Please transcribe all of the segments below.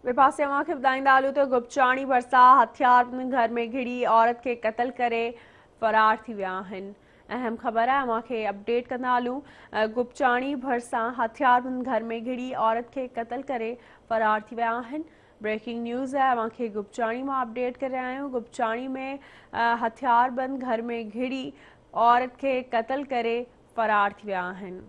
ॿिए पासे अव्हांखे ॿुधाईंदा हलूं त गुपचाणी भरिसां हथियार घर में घिड़ी औरत खे क़तल करे फरार थी विया आहिनि। अहम ख़बर आहे, अव्हांखे अपडेट कंदा हलूं। गुपचाणी भरिसां हथियार घर में घिड़ी औरत खे क़तल करे फरार थी विया आहिनि। ब्रेकिंग न्यूज़ है, अव्हांखे गुपचाणी मां अपडेट करे रहिया आहियूं। गुपचाणी में हथियार बंद घर में घिड़ी औरत खे क़तल करे फरार थी विया आहिनि।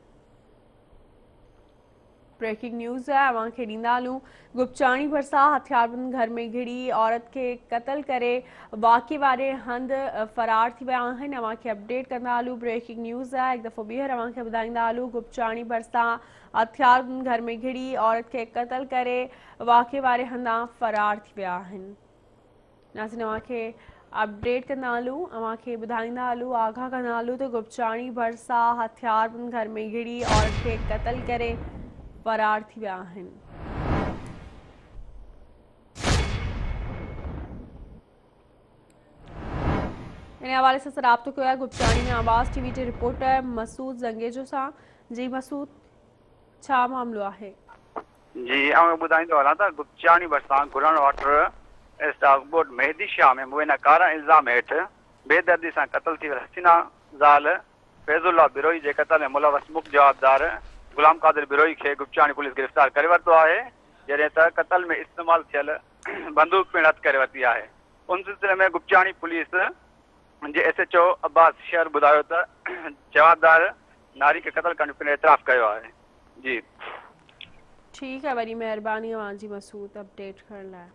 ब्रेकिंग न्यूज़ है, अव्हांखे ॾींदा हलूं। गुपचाणी भरिसां हथियारबंद घर में घिड़ी औरत खे क़तल करे वाक़े वारे हंधि फरार थी विया आहिनि। अव्हांखे अपडेट कंदा हलूं। ब्रेकिंग न्यूज़ है, हिकु दफ़ो ॿीहर अव्हांखे ॿुधाईंदा हलूं। गुपचाणी भरिसां हथियारबंद घर में घिड़ी औरत खे क़तल करे वाक़े वारे हंधां फरार थी विया आहिनि। नाज़रीन, अव्हांखे अपडेट कंदा हलूं, अव्हांखे ॿुधाईंदा हलूं, आगाह कंदा हलूं त गुपचाणी भरिसां हथियारबंद घर में घिड़ी औरत खे क़तल करे फरार थी विया आहिनि। इन हवाले सां राब्तो कयो आहे गुपचाणी में आवाज़ टीवी जे रिपोर्टर मसूद ज़ंगेजो सां। जी मसूद, छा मामलो आहे? जी ॿुधाईंदो हलां त गुपचाणी भरिसां गुरण वाटर स्टाफ बोर्ड मेहदी शाह में मुबैना कारा इल्ज़ाम हेठि बेदर्दी सां क़तल थी वियल हसीना ज़ाल फैज़ुल्ला बिरोई जे क़तल में मुलवस मुख्य जवाबदार गुलाम कादिर बिरोई खे गुपचाणी पुलिस गिरफ़्तार करे वरितो आहे, जॾहिं त क़तल में इस्तेमालु थियल बंदूक पिणु हथु करे वरिती आहे। उन सिलसिले में गुपचाणी पुलिस जे SHO अब्बास शेर ॿुधायो त जवाबदार नारी खे क़तल करण पिणु एतराफ़ कयो आहे। जी ठीक है, वरी महिरबानी अव्हांजी मसूद अपडेट करण लाइ।